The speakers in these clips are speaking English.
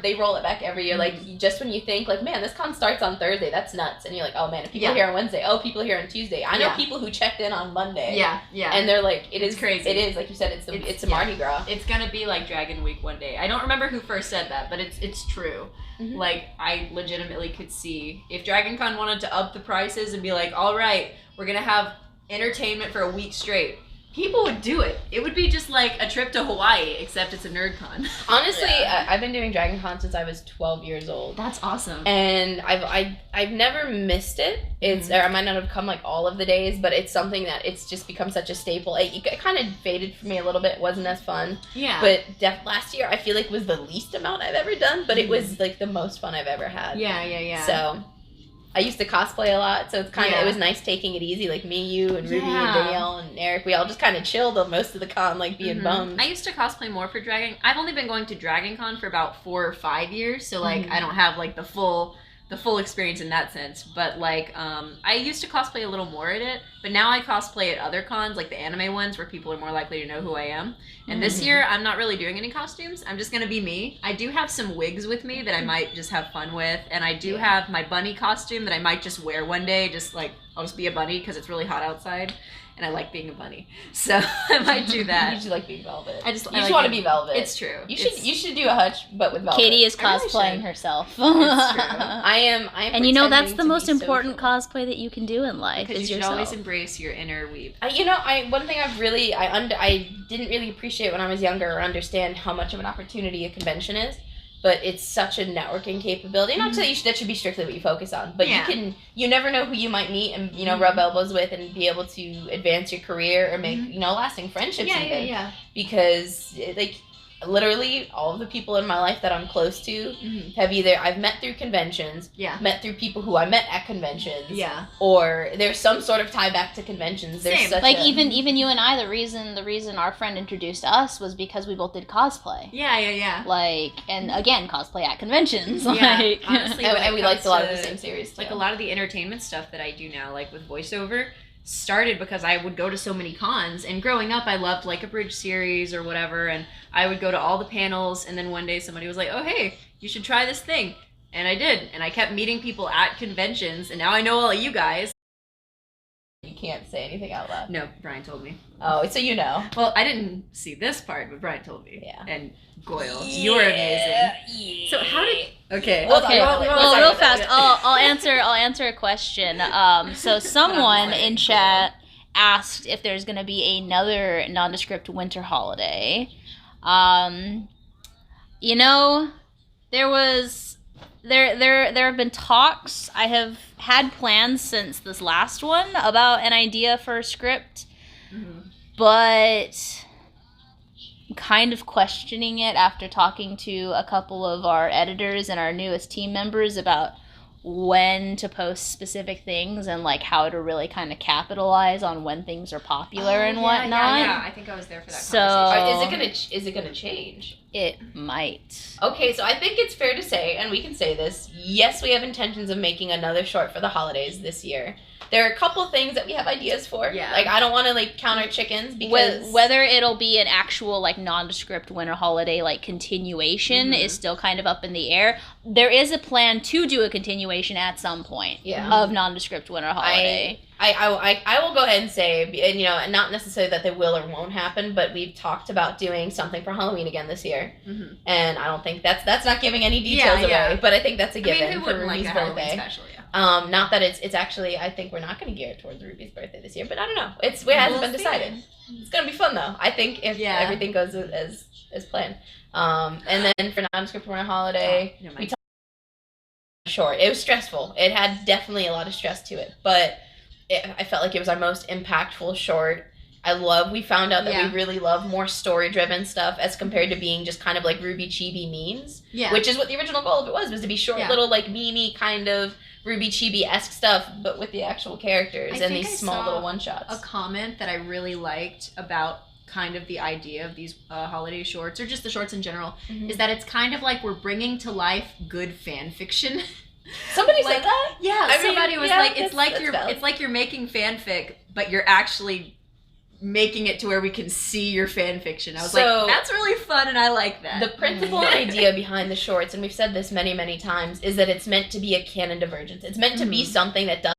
they roll it back every year. Like, just when you think, like, man, this con starts on Thursday, that's nuts. And you're like, oh, man, if people are here on Wednesday, oh, people are here on Tuesday. I know people who checked in on Monday. Yeah. And they're like, it's crazy. It is, like you said, it's a Mardi Gras. It's going to be like Dragon Week one day. I don't remember who first said that, but it's true. Mm-hmm. Like, I legitimately could see if Dragon Con wanted to up the prices and be like, all right, we're going to have entertainment for a week straight. People would do it. It would be just like a trip to Hawaii, except it's a nerd con. Honestly, I've been doing Dragon Con since I was 12 years old. That's awesome. And I've never missed it. It's I might not have come like all of the days, but it's something that it's just become such a staple. It kind of faded for me a little bit. It wasn't as fun. Yeah. But last year, I feel like was the least amount I've ever done, but it was like the most fun I've ever had. Yeah. So I used to cosplay a lot, so it's kind of it was nice taking it easy. Like me, you, and Ruby, and Danielle, and Eric, we all just kind of chilled on most of the con, like being bums. I used to cosplay more for Dragon. I've only been going to Dragon Con for about 4 or 5 years, so like I don't have like the full experience in that sense. But like I used to cosplay a little more at it, but now I cosplay at other cons, like the anime ones, where people are more likely to know who I am. And this year, I'm not really doing any costumes. I'm just gonna be me. I do have some wigs with me that I might just have fun with, and I do have my bunny costume that I might just wear one day. Just like I'll just be a bunny because it's really hot outside. And I like being a bunny, so I might do that. You should like being Velvet. You just want to be Velvet. It's true. You should do a Hutch, but with Velvet. Katie is cosplaying herself. It's true. I am. And you know that's the most important cosplay that you can do in life. Because is you should yourself. always embrace your inner weeb. One thing I didn't really appreciate when I was younger or understand how much of an opportunity a convention is. But it's such a networking capability. Not to say that should be strictly what you focus on, but you never know who you might meet and, rub elbows with and be able to advance your career or make, lasting friendships even. Yeah. Because, literally all of the people in my life that I'm close to have I've met through conventions, met through people who I met at conventions, or there's some sort of tie back to conventions. There's Same. Even you and I, the reason our friend introduced us was because we both did cosplay. Yeah. And again, cosplay at conventions. Yeah, honestly, and we liked a lot of the same series too. Like a lot of the entertainment stuff that I do now, like with voiceover, started because I would go to so many cons, and growing up I loved like a bridge series or whatever, and I would go to all the panels, and then one day somebody was like, oh hey, you should try this thing, and I did, and I kept meeting people at conventions, and now I know all of you guys. You can't say anything out loud. No, Brian told me. Oh, so you know. Well, I didn't see this part, but Brian told me. Yeah. And Goyle, you were amazing. Yeah. So how did? Okay. Well, real fast. I'll answer a question. So someone in chat asked if there's gonna be another nondescript winter holiday. There have been talks. I have had plans since this last one about an idea for a script, but I'm kind of questioning it after talking to a couple of our editors and our newest team members about when to post specific things and like how to really kind of capitalize on when things are popular and whatnot. Yeah, I think I was there for that conversation. Is it gonna change? It might. Okay, so I think it's fair to say, and we can say this, yes, we have intentions of making another short for the holidays this year. There are a couple of things that we have ideas for. Yeah. Like, I don't want to, like, count our chickens because... Whether it'll be an actual, like, nondescript winter holiday, like, continuation is still kind of up in the air. There is a plan to do a continuation at some point of nondescript winter holiday. I will go ahead and say, and not necessarily that they will or won't happen, but we've talked about doing something for Halloween again this year, and I don't think that's not giving any details away, but I think that's a given for Ruby's birthday. Special, not that it's actually, I think we're not going to gear it towards Ruby's birthday this year, but I don't know. It hasn't been decided. It's going to be fun though. I think if everything goes as planned. And then for nondescript winter holiday, we talked short. It was stressful. It had definitely a lot of stress to it, but I felt like it was our most impactful short. We found out that we really love more story-driven stuff as compared to being just kind of like Ruby Chibi memes. Yeah. Which is what the original goal of it was to be short little like meme-y kind of Ruby Chibi-esque stuff, but with the actual characters and these small little one-shots. A comment that I really liked about kind of the idea of these holiday shorts, or just the shorts in general, is that it's kind of like we're bringing to life good fan fiction. Somebody said that? Yeah, somebody was like, it's like you're making fanfic, but you're actually making it to where we can see your fan fiction. I was like, that's really fun, and I like that. The principal idea behind the shorts, and we've said this many, many times, is that it's meant to be a canon divergence. It's meant to be something that doesn't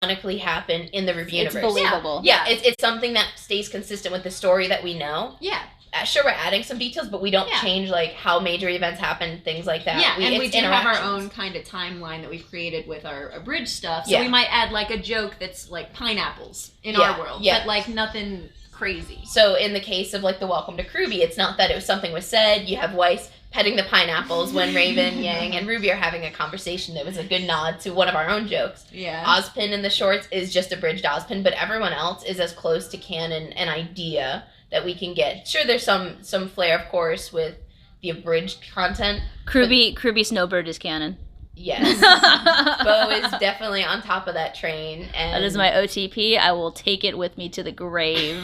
canonically happen in the Rev universe. It's believable. Yeah, it's something that stays consistent with the story that we know. Yeah. Sure, we're adding some details, but we don't change, like, how major events happen, things like that. Yeah, and we do have our own kind of timeline that we've created with our abridged stuff. So we might add, like, a joke that's, like, pineapples in our world. But, like, nothing crazy. So in the case of, like, the Welcome to Kruby, it's not that it was something was said. You have Weiss petting the pineapples when Raven, Yang, and Ruby are having a conversation that was a good nod to one of our own jokes. Yeah. Ozpin in the shorts is just abridged Ozpin, but everyone else is as close to canon and idea that we can get. Sure, there's some flair, of course, with the abridged content. Kruby Snowbird is canon. Yes. Bo is definitely on top of that train. And that is my OTP. I will take it with me to the grave.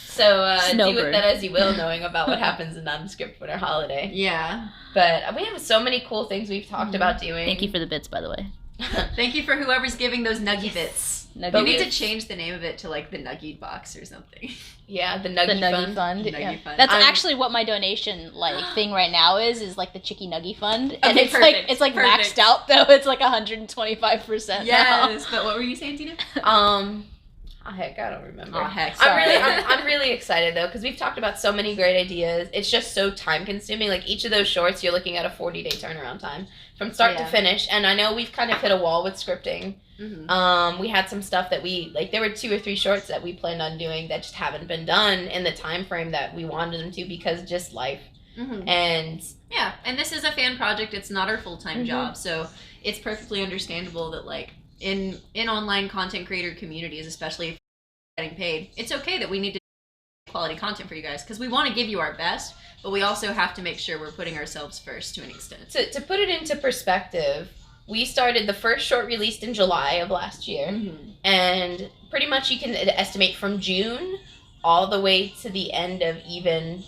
So do with that as you will, knowing about what happens in Nondescript Winter Holiday. Yeah. But we have so many cool things we've talked about doing. Thank you for the bits, by the way. Thank you for whoever's giving those Nuggy bits. Nuggy we need to change the name of it to, like, the Nuggy Box or something. Yeah, the Nuggy Fund. The Nuggy Fund. That's actually what my donation, like, thing right now is like the Chicky Nuggy Fund. And Okay, it's like maxed out, though. It's like 125% Yes, but what were you saying, Tina? Heck, I don't remember. Oh, heck, sorry. I'm really excited, though, because we've talked about so many great ideas. It's just so time-consuming. Like, each of those shorts, you're looking at a 40-day turnaround time from start to finish. And I know we've kind of hit a wall with scripting. Mm-hmm. We had some stuff that there were 2 or 3 shorts that we planned on doing that just haven't been done in the time frame that we wanted them to because just life. Mm-hmm. And this is a fan project. It's not our full-time job, so it's perfectly understandable that, like, in online content creator communities, especially if we're getting paid, it's okay that we need to do quality content for you guys because we want to give you our best, but we also have to make sure we're putting ourselves first to an extent. To put it into perspective, we started the first short released in July of last year, and pretty much you can estimate from June all the way to the end of even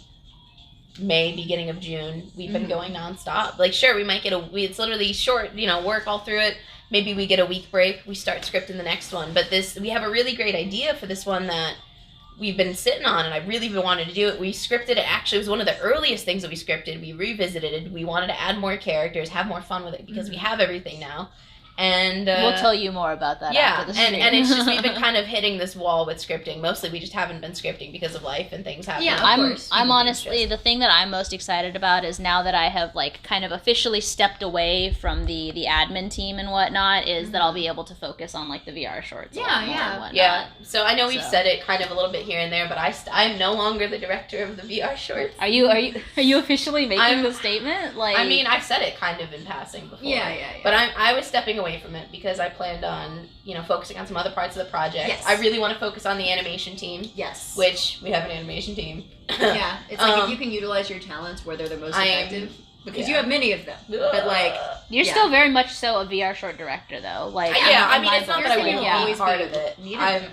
May, beginning of June, we've been going nonstop. Like, sure, we might get it's literally short, work all through it. Maybe we get a week break, we start scripting the next one. But we have a really great idea for this one that we've been sitting on, and I really wanted to do it. We scripted it. Actually, it was one of the earliest things that we scripted. We revisited it. We wanted to add more characters, have more fun with it, because we have everything now. And we'll tell you more about that after the stream. and it's just we've been kind of hitting this wall with scripting. Mostly we just haven't been scripting because of life and things happen. Yeah, I'm honestly, the thing that I'm most excited about is now that I have, like, kind of officially stepped away from the admin team and whatnot, is that I'll be able to focus on, like, the VR shorts. Yeah. So I know we've said it kind of a little bit here and there, but I'm no longer the director of the VR shorts. Are you officially making the statement? Like, I mean, I've said it kind of in passing before. Yeah. But I was stepping away from it because I planned on, focusing on some other parts of the project. Yes. I really want to focus on the animation team. Yes. Which we have an animation team. Yeah. It's like if you can utilize your talents where they're the most effective. Because you have many of them. But, like, you're still very much so a VR short director, though. Like, I mean, it's not that I won't be part of it.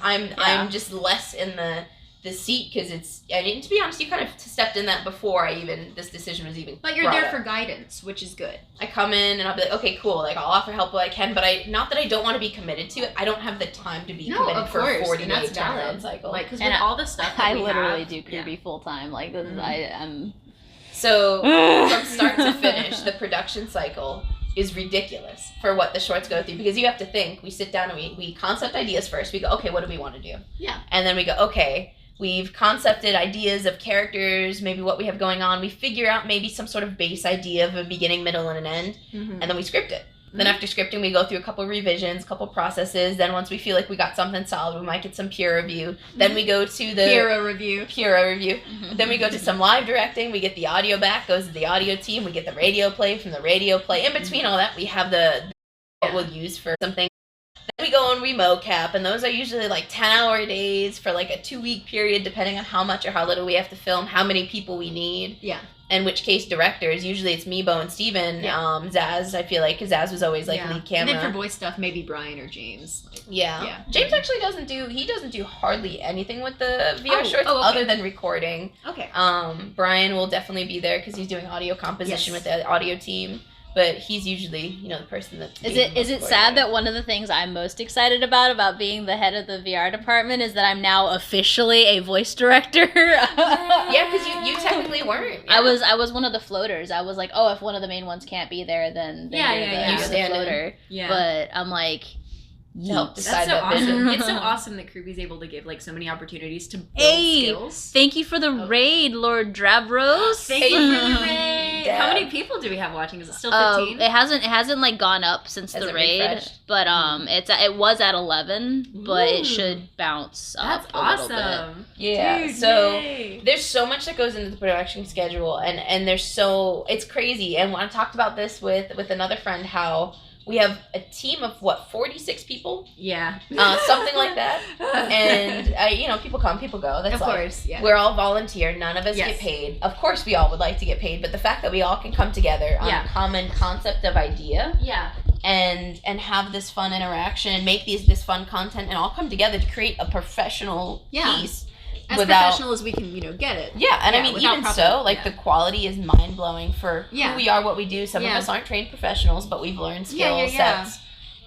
I'm I'm just less in the seat because to be honest, you kind of stepped in that before this decision was even. But you're there for guidance, which is good. I come in and I'll be like, okay, cool. Like, I'll offer help what I can, but not that I don't want to be committed to it. I don't have the time to be committed for a 40-day turnaround cycle. Like, because with all the stuff that I literally do Kirby full time. Like, I am. So from start to finish, the production cycle is ridiculous for what the shorts go through, because you have to think. We sit down and we concept ideas first. We go, okay, what do we want to do? Yeah. And then we go, okay, we've concepted ideas of characters, maybe what we have going on. We figure out maybe some sort of base idea of a beginning, middle, and an end, and then we script it. Then after scripting, we go through a couple revisions, couple processes. Then once we feel like we got something solid, we might get some peer review. Then we go to the Pura review. Then we go to some live directing. We get the audio back, goes to the audio team. We get the radio play from the radio play. In between all that, we have what we'll use for something. Then we go and we mocap, and those are usually like 10-hour days for like a 2-week period, depending on how much or how little we have to film, how many people we need. Yeah. In which case, directors, usually it's me, Bo, and Steven. Zaz, I feel like, because Zaz was always like lead camera. And then for voice stuff, maybe Brian or James. Like, James actually doesn't do hardly anything with the VR shorts other than recording. Okay. Brian will definitely be there because he's doing audio composition with the audio team. but he's usually, you know, the person that's Is it sad that one of the things I'm most excited about being the head of the VR department is that I'm now officially a voice director? Yeah, because you technically weren't. Yeah. I was one of the floaters. I was like, oh, if one of the main ones can't be there, then you're the floater. Yeah. But I'm like, help decide. That's so awesome. It's so awesome that Kruby's able to give like so many opportunities to build skills. Thank you for the raid, Lord Drabros. Thank you for the raid. Yeah. How many people do we have watching? Is it still 15? It hasn't like gone up since the raid, refreshed? but it was at 11, but it should bounce up That's a little bit. awesome. Yeah. Dude, so yay. there's so much that goes into the production schedule, and it's crazy. And when I talked about this with another friend, how we have a team of 46 people? Yeah. Something like that. And you know, people come, people go. That's of course, yeah. We're all volunteer. None of us get paid. Of course, we all would like to get paid, but the fact that we all can come together on a common concept of idea, and have this fun interaction, make this fun content, and all come together to create a professional piece. As professional as we can, you know, get it. Yeah, and I mean, even so, like, the quality is mind-blowing for who we are, what we do. Some of us aren't trained professionals, but we've learned skill sets.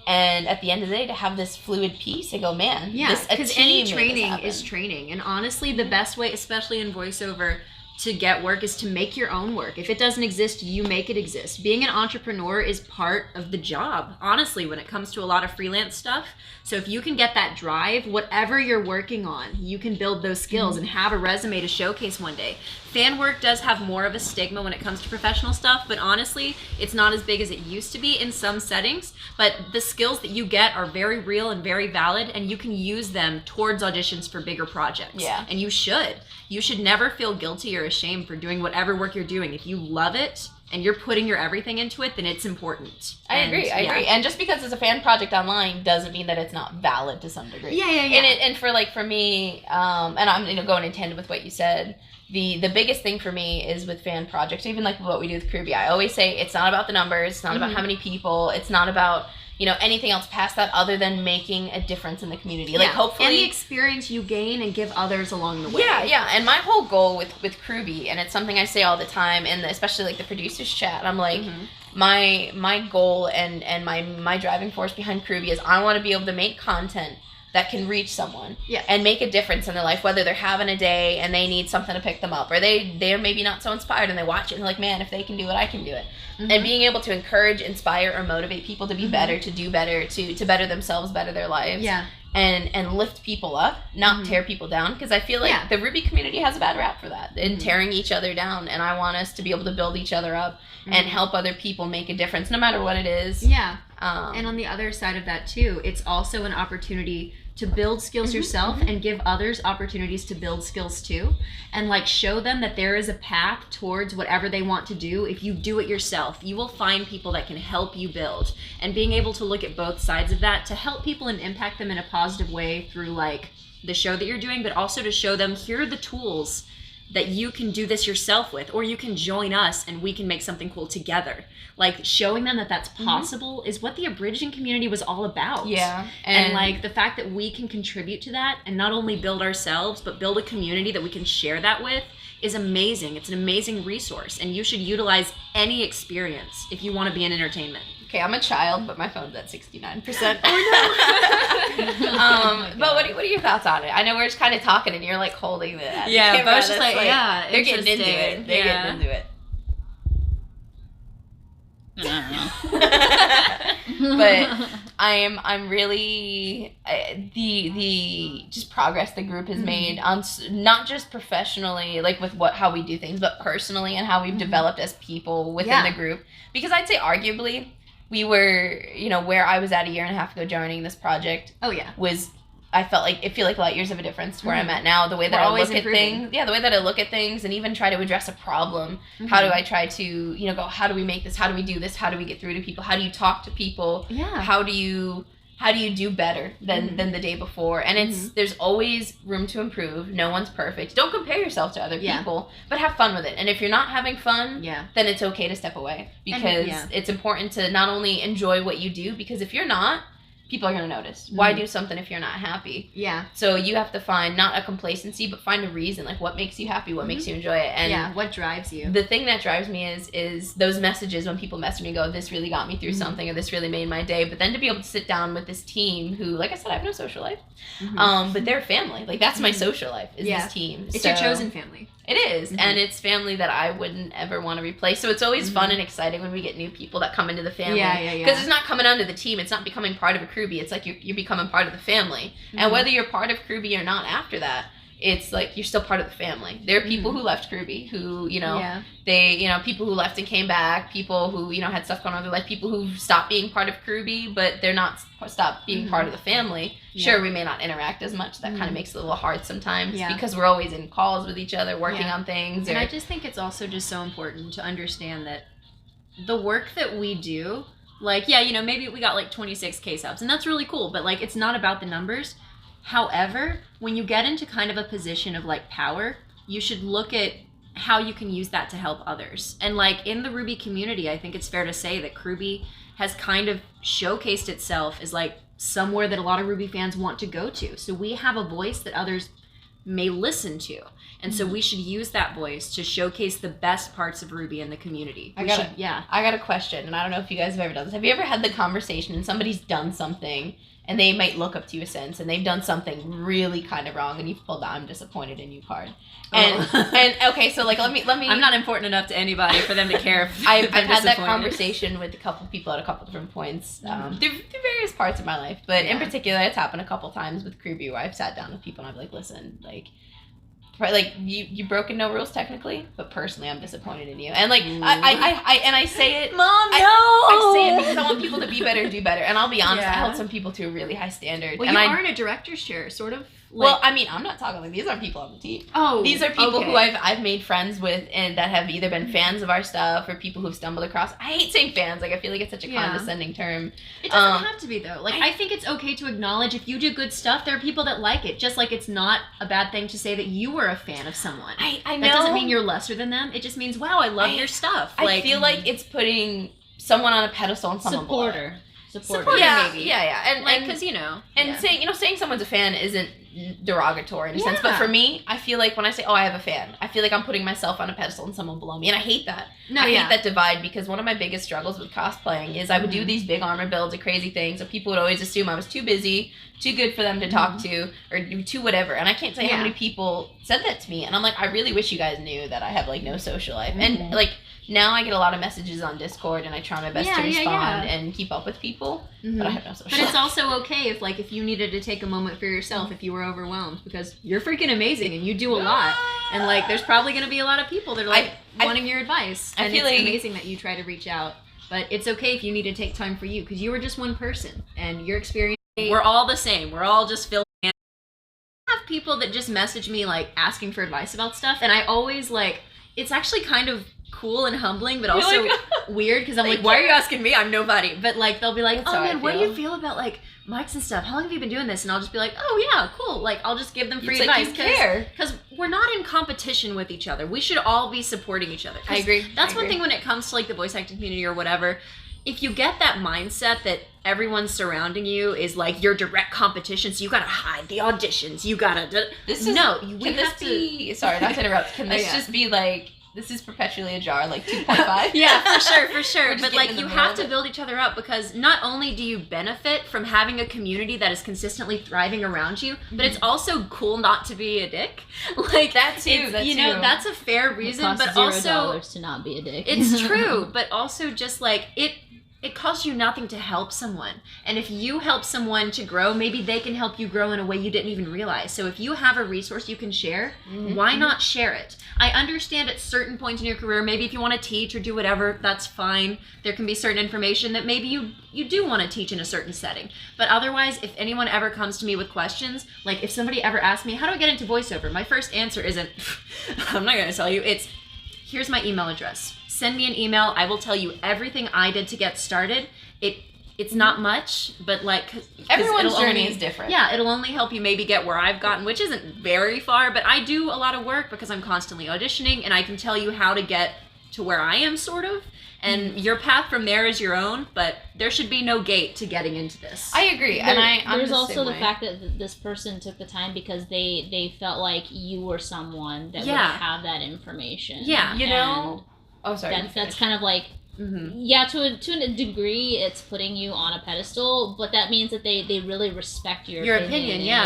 And at the end of the day, to have this fluid piece, I go, man, because any training is training. And honestly, the best way, especially in voiceover, to get work is to make your own work. If it doesn't exist, you make it exist. Being an entrepreneur is part of the job, honestly, when it comes to a lot of freelance stuff. So if you can get that drive, whatever you're working on, you can build those skills and have a resume to showcase one day. Fan work does have more of a stigma when it comes to professional stuff, but honestly, it's not as big as it used to be in some settings. But the skills that you get are very real and very valid, and you can use them towards auditions for bigger projects. Yeah. And you should. You should never feel guilty or ashamed for doing whatever work you're doing. If you love it and you're putting your everything into it, then it's important. I agree. And just because it's a fan project online doesn't mean that it's not valid to some degree. Yeah. And for me, and I'm going in tandem with what you said, the biggest thing for me is with fan projects, even like what we do with Kruby. I always say it's not about the numbers, it's not about how many people, it's not about, you know, anything else past that other than making a difference in the community. Like, hopefully, and the experience you gain and give others along the way. Yeah. And my whole goal with Kruby, and it's something I say all the time, and especially like the producers chat, I'm like, my goal and my driving force behind Kruby is I want to be able to make content that can reach someone and make a difference in their life, whether they're having a day and they need something to pick them up, or they're maybe not so inspired and they watch it and they're like, man, if they can do it, I can do it. And being able to encourage, inspire, or motivate people to be better, to do better, to better themselves, better their lives. And lift people up, not tear people down, because I feel like the Ruby community has a bad rap for that, and tearing each other down, and I want us to be able to build each other up and help other people make a difference, no matter what it is. And on the other side of that too, it's also an opportunity to build skills yourself and give others opportunities to build skills too, and like show them that there is a path towards whatever they want to do. If you do it yourself, you will find people that can help you build, and being able to look at both sides of that to help people and impact them in a positive way through like the show that you're doing, but also to show them here are the tools that you can do this yourself with, or you can join us and we can make something cool together. Like, showing them that that's possible is what the abridging community was all about. And like the fact that we can contribute to that and not only build ourselves, but build a community that we can share that with is amazing. It's an amazing resource, and you should utilize any experience if you want to be in entertainment. Okay, I'm a child, but my phone's at 69%. But what are your thoughts on it? I know we're just kind of talking, and you're like holding the camera. But I was just like, they're getting into it. They're getting into it. I don't know. But I'm really the just progress the group has made on not just professionally, like with how we do things, but personally, and how we've developed as people within the group. Because I'd say arguably we were, you know, where I was at a year and a half ago joining this project. I feel like light years of a difference to where I'm at now. The way that I look at things, the way that I look at things, and even try to address a problem. How do I try to, you know, go, how do we make this? How do we do this? How do we get through to people? How do you talk to people? How do you do better than the day before? And there's always room to improve. No one's perfect. Don't compare yourself to other people, but have fun with it. And if you're not having fun, then it's okay to step away, because it's important to not only enjoy what you do, because if you're not, people are going to notice. Why do something if you're not happy? Yeah. So you have to find not a complacency, but find a reason, like what makes you happy, what makes you enjoy it. And what drives you. The thing that drives me is those messages when people message me and go, this really got me through something, or this really made my day. But then to be able to sit down with this team who, like I said, I have no social life, but they're family. Like that's my social life is this team. It's your chosen family. It is, and it's family that I wouldn't ever want to replace. So it's always fun and exciting when we get new people that come into the family. Because it's not coming onto the team. It's not becoming part of a crewbie. It's like you're becoming part of the family. And whether you're part of crewbie or not after that, it's like you're still part of the family. There are people who left crewbie who, people who left and came back, people who, had stuff going on in their life, people who stopped being part of crewbie, but they're not stopped being part of the family. Sure, we may not interact as much. That kind of makes it a little hard sometimes because we're always in calls with each other, working on things. And I just think it's also just so important to understand that the work that we do, like, maybe we got like 26K subs, and that's really cool, but like, it's not about the numbers. However, when you get into kind of a position of like power, you should look at how you can use that to help others. And like in the Ruby community, I think it's fair to say that Crewbie has kind of showcased itself as like somewhere that a lot of Ruby fans want to go to. So we have a voice that others may listen to. And so we should use that voice to showcase the best parts of Ruby in the community. I got a question, and I don't know if you guys have ever done this. Have you ever had the conversation and somebody's done something and they might look up to you since, and they've done something really kind of wrong, and you've pulled the "I'm disappointed in you" card? And okay, so like let me. I'm not important enough to anybody for them to care. If I've had that conversation with a couple people at a couple different points through various parts of my life, but in particular, it's happened a couple times with Crewbie where I've sat down with people and I've like, listen, like you broken no rules technically, but personally I'm disappointed in you. And like I say it, Mom, no. I say it because I want people to be better, do better. And I'll be honest, I held some people to a really high standard. Well, and you are in a director's chair, sort of. Well, I mean, I'm not talking like these are people on the team. Oh, these are people who I've made friends with and that have either been fans of our stuff or people who've stumbled across. I hate saying fans. Like I feel like it's such a condescending term. It doesn't have to be though. Like I think it's okay to acknowledge if you do good stuff, there are people that like it. Just like it's not a bad thing to say that you were a fan of someone. I know. That doesn't mean you're lesser than them. It just means, wow, I love your stuff. I feel like it's putting someone on a pedestal and someone supporter, maybe. And like because saying someone's a fan isn't derogatory in a sense, but for me, I feel like when I say, I have a fan, I feel like I'm putting myself on a pedestal and someone below me, and I hate that. I hate that divide, because one of my biggest struggles with cosplaying is I would do these big armor builds of crazy things, and people would always assume I was too busy, too good for them to talk to, or too whatever, and I can't tell you how many people said that to me, and I'm like, I really wish you guys knew that I have like no social life, and like now I get a lot of messages on Discord, and I try my best to respond and keep up with people, but I have no social life. But it's also okay if you needed to take a moment for yourself if you were overwhelmed, because you're freaking amazing and you do a lot, and like there's probably going to be a lot of people that are like wanting your advice, and it's amazing that you try to reach out, but it's okay if you need to take time for you, because you were just one person and your experience, we're all the same, we're all just filled. I have people that just message me like asking for advice about stuff, and I always like, it's actually kind of cool and humbling, but also weird, because I'm like, why are you asking me? I'm nobody. But like they'll be like, oh man, what do you feel about like mics and stuff? How long have you been doing this? And I'll just be like, oh yeah, cool. Like I'll just give them free advice, because we're not in competition with each other. We should all be supporting each other. I agree. That's one thing when it comes to like the voice acting community or whatever. If you get that mindset that everyone surrounding you is like your direct competition, so you gotta hide the auditions, you gotta sorry, not to interrupt. Can this just be like, this is perpetually ajar, like 2.5? Yeah, for sure. But like, you have to build each other up, because not only do you benefit from having a community that is consistently thriving around you, but it's also cool not to be a dick. Like that too. That's a fair reason. But also $0 to not be a dick. It's true, but also just like it costs you nothing to help someone. And if you help someone to grow, maybe they can help you grow in a way you didn't even realize. So if you have a resource you can share, why not share it? I understand at certain points in your career, maybe if you want to teach or do whatever, that's fine. There can be certain information that maybe you do want to teach in a certain setting. But otherwise, if anyone ever comes to me with questions, like if somebody ever asks me, how do I get into voiceover? My first answer isn't, I'm not going to tell you, it's, here's my email address. Send me an email. I will tell you everything I did to get started. It's not much, but like, everyone's journey is different. Yeah, it'll only help you maybe get where I've gotten, which isn't very far, but I do a lot of work because I'm constantly auditioning, and I can tell you how to get to where I am, sort of. And your path from there is your own, but there should be no gate to getting into this. I agree. There's also the fact that this person took the time because they felt like you were someone that would have that information. Yeah. You know? Oh, sorry. That's kind of like, yeah, to a degree, it's putting you on a pedestal, but that means that they really respect your opinion,